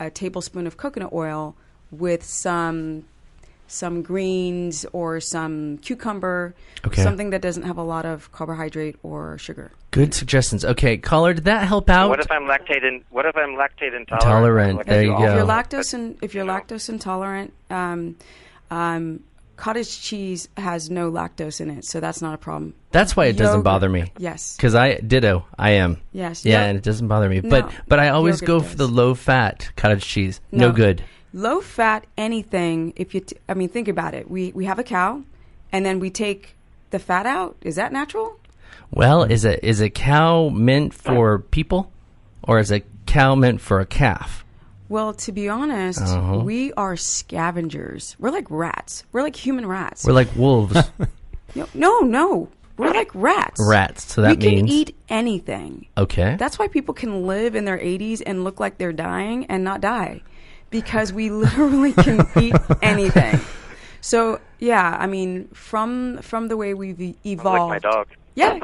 a tablespoon of coconut oil with some greens or some cucumber, something that doesn't have a lot of carbohydrate or sugar. Good suggestions. Okay, caller, did that help out? What if I'm lactate intolerant? There you go. If you're lactose intolerant, cottage cheese has no lactose in it, so that's not a problem. That's why it doesn't bother me. Yes. Because I am. Yes. Yeah, and it doesn't bother me. No, but I always go for the low-fat cottage cheese. No good. Low fat anything. If you, think about it. We have a cow, and then we take the fat out. Is that natural? Well, is a cow meant for people, or is a cow meant for a calf? Well, to be honest, we are scavengers. We're like rats. We're like human rats. We're like wolves. No. We're like rats. Rats. So that means we can eat anything. Okay. That's why people can live in their 80s and look like they're dying and not die. Because we literally can eat anything. So, yeah, from the way we've evolved. Like my dog. Yeah.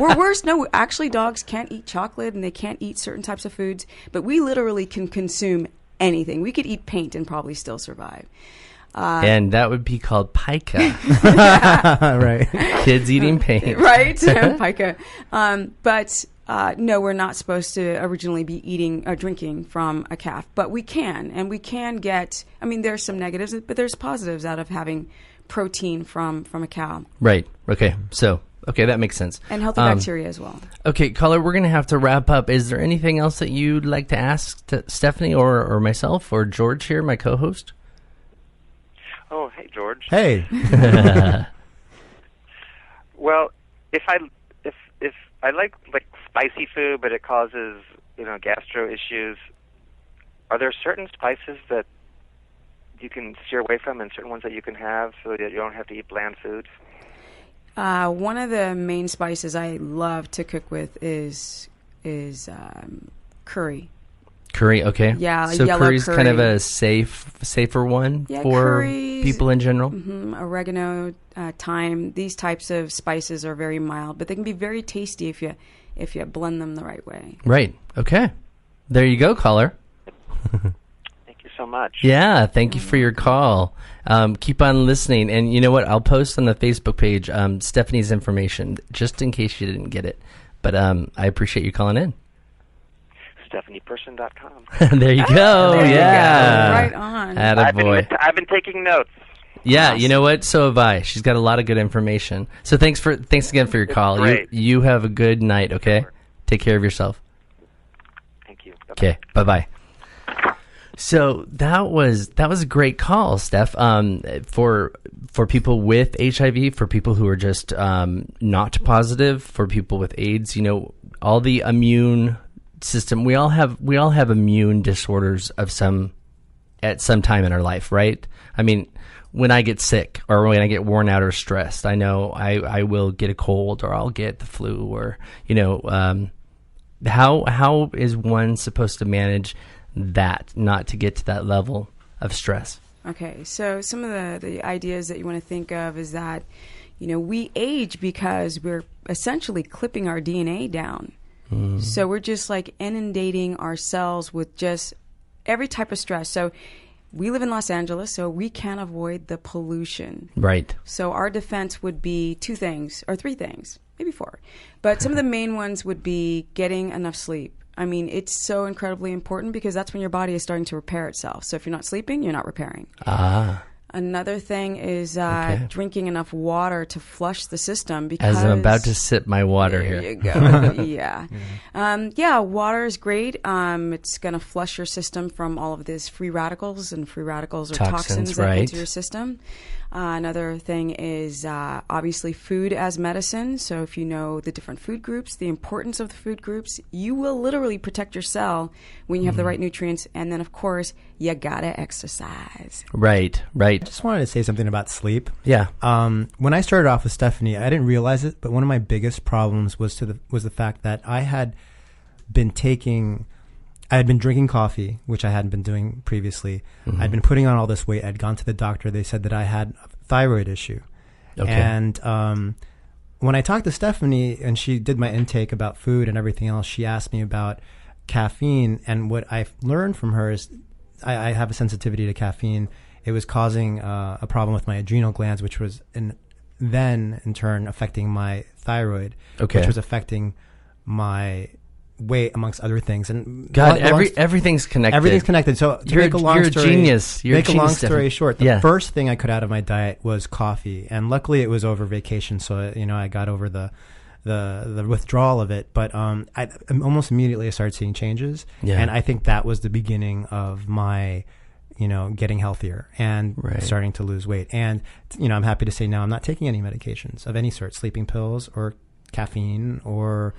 We're worse. No, actually, dogs can't eat chocolate and they can't eat certain types of foods. But we literally can consume anything. We could eat paint and probably still survive. And that would be called pica. Right. Kids eating paint. Right. Pica. But... no, we're not supposed to originally be eating or drinking from a calf, but we can. And we can get, there's some negatives, but there's positives out of having protein from a cow. Right. Okay. So, that makes sense. And healthy bacteria as well. Okay, caller, we're going to have to wrap up. Is there anything else that you'd like to ask to Stephanie or myself or George here, my co-host? Oh, hey, George. Hey. Well, if I like spicy food, but it causes, gastro issues, are there certain spices that you can steer away from and certain ones that you can have so that you don't have to eat bland foods? One of the main spices I love to cook with is curry. Curry, okay. Yeah, so yellow curry's curry. kind of a safer one for people in general? Oregano, thyme, these types of spices are very mild, but they can be very tasty if you blend them the right way. Right, okay. There you go, caller. Thank you so much. Yeah, thank you for your call. Keep on listening. And you know what? I'll post on the Facebook page Stephanie's information, just in case you didn't get it. But I appreciate you calling in. StephaniePerson.com. There you go. There yeah. you go. Right on. I've been taking notes. Yeah, Awesome. You know what? So have I. She's got a lot of good information. So thanks again for your call. Great. You have a good night, okay? Sure. Take care of yourself. Thank you. Bye-bye. Okay, bye-bye. So that was a great call, Steph. For people with HIV, for people who are just not positive, for people with AIDS, all the immune system. We all have immune disorders at some time in our life, right? When I get sick or when I get worn out or stressed, I know I will get a cold or I'll get the flu or how is one supposed to manage that, not to get to that level of stress? Okay, so some of the ideas that you want to think of is that, we age because we're essentially clipping our DNA down. Mm. So we're just like inundating ourselves with just every type of stress. So we live in Los Angeles, so we can't avoid the pollution. Right. So our defense would be 2 things or 3 things, maybe 4. But some of the main ones would be getting enough sleep. It's so incredibly important because that's when your body is starting to repair itself. So if you're not sleeping, you're not repairing. Ah. Another thing is drinking enough water to flush the system. Because as I'm about to sip my water here. There you go. Yeah. Water is great. It's going to flush your system from all of these free radicals, and free radicals are toxins that get into your system. Another thing is obviously food as medicine. So if you know the different food groups, the importance of the food groups, you will literally protect your cell when you have the right nutrients. And then, of course, you got to exercise. Right. I just wanted to say something about sleep. Yeah. When I started off with Stephanie, I didn't realize it, but one of my biggest problems was the fact that I had been drinking coffee, which I hadn't been doing previously. Mm-hmm. I'd been putting on all this weight. I'd gone to the doctor. They said that I had a thyroid issue. Okay. And when I talked to Stephanie and she did my intake about food and everything else, she asked me about caffeine, and what I've learned from her is I have a sensitivity to caffeine. It was causing a problem with my adrenal glands, which was then in turn affecting my thyroid, which was affecting my weight, amongst other things. And God, everything's connected. Everything's connected. So to you're make a long a genius. You're make a long genius, story short, the first thing I cut out of my diet was coffee, and luckily it was over vacation, so I got over the withdrawal of it. But I almost immediately I started seeing changes, and I think that was the beginning of my getting healthier and starting to lose weight. And I'm happy to say now I'm not taking any medications of any sort, sleeping pills or caffeine or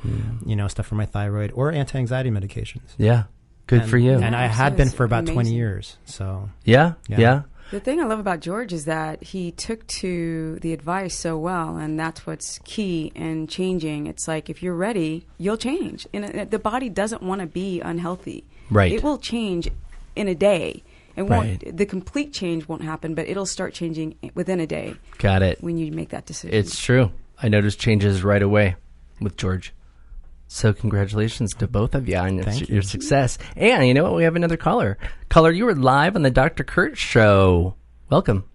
stuff for my thyroid or anti-anxiety medications. Good for you. And I had been for about 20 years. So yeah. The thing I love about George is that he took to the advice so well, and that's what's key in changing. It's like if you're ready, you'll change. And the body doesn't want to be unhealthy. Right. It will change in a day. The complete change won't happen, but it'll start changing within a day. Got it. When you make that decision. It's true. I noticed changes right away with George. So congratulations to both of you on your success. And you know what? We have another caller. Caller, you were live on the Dr. Kurt Show. Welcome.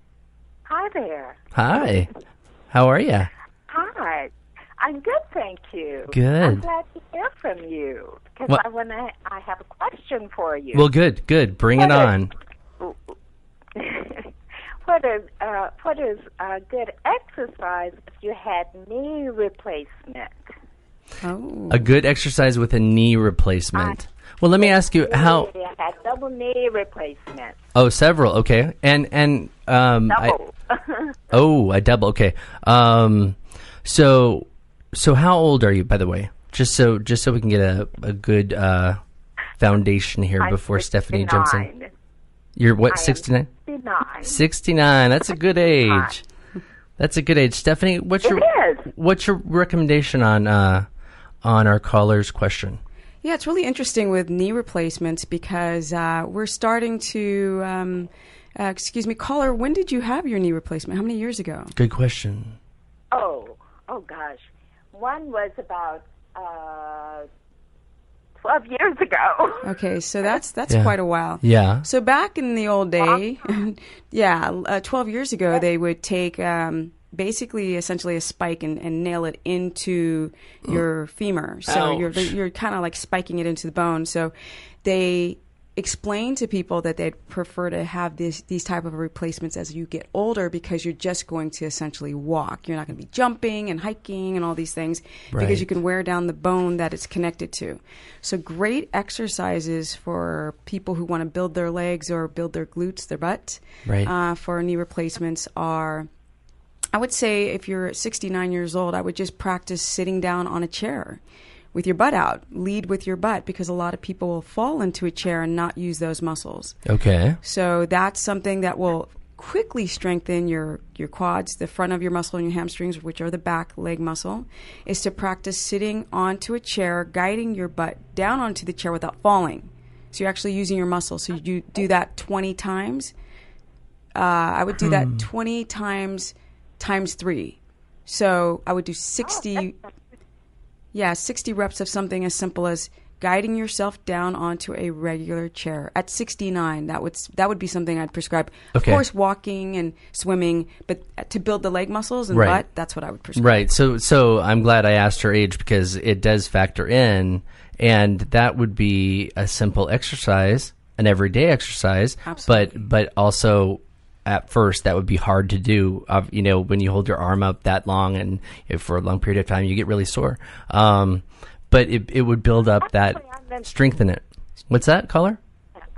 Hi there. Hi. How are you? Hi. I'm good, thank you. Good. I'm glad to hear from you because I have a question for you. Well, good. Bring it on. What is a good exercise if you had knee replacement? Oh. A good exercise with a knee replacement. Well, let me ask you how. I had double knee replacement. Oh, several. Okay, and Double. a double. Okay. So how old are you, by the way? Just so we can get a good foundation here before 69. Stephanie jumps in. You're what? 69. 69. That's a good age. That's a good age. Stephanie, what's your recommendation on our caller's question? Yeah, it's really interesting with knee replacements because we're starting to. Excuse me, caller. When did you have your knee replacement? How many years ago? Good question. Oh gosh, one was about 12 years ago. Okay, so that's quite a while. Yeah. So back in the old day, 12 years ago, they would take essentially a spike and nail it into your femur. So you're kind of like spiking it into the bone. So they explain to people that they'd prefer to have these type of replacements as you get older because you're just going to essentially walk. You're not going to be jumping and hiking and all these things because you can wear down the bone that it's connected to. So great exercises for people who want to build their legs or build their glutes, their butt, for knee replacements are, I would say if you're 69 years old, I would just practice sitting down on a chair with your butt out. Lead with your butt because a lot of people will fall into a chair and not use those muscles. Okay. So that's something that will quickly strengthen your quads, the front of your muscle and your hamstrings, which are the back leg muscle, is to practice sitting onto a chair, guiding your butt down onto the chair without falling. So you're actually using your muscle. So you do that 20 times. I would do that 20 times 3. So I would do 60... 60 reps of something as simple as guiding yourself down onto a regular chair. At 69, that would be something I'd prescribe. Of course, walking and swimming, but to build the leg muscles and butt, that's what I would prescribe. Right. So I'm glad I asked her age because it does factor in, and that would be a simple exercise, an everyday exercise. Absolutely. But also, at first, that would be hard to do. When you hold your arm up that long and for a long period of time, you get really sore. But it would build up strengthen it. What's that, caller?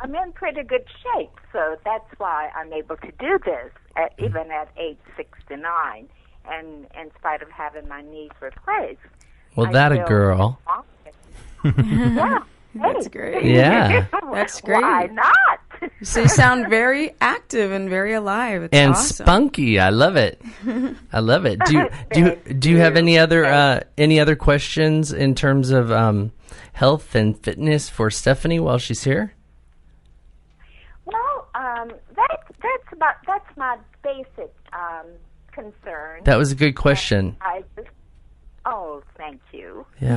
I'm in pretty good shape, so that's why I'm able to do this, even at age 69, and in spite of having my knees replaced. Well, that a girl. Yeah. That's great. Yeah. That's great. Why not? So you sound very active and very alive. It's awesome. Spunky. I love it. I love it. Do you have any other questions in terms of health and fitness for Stephanie while she's here? Well, that's my basic concern. That was a good question. Thank you.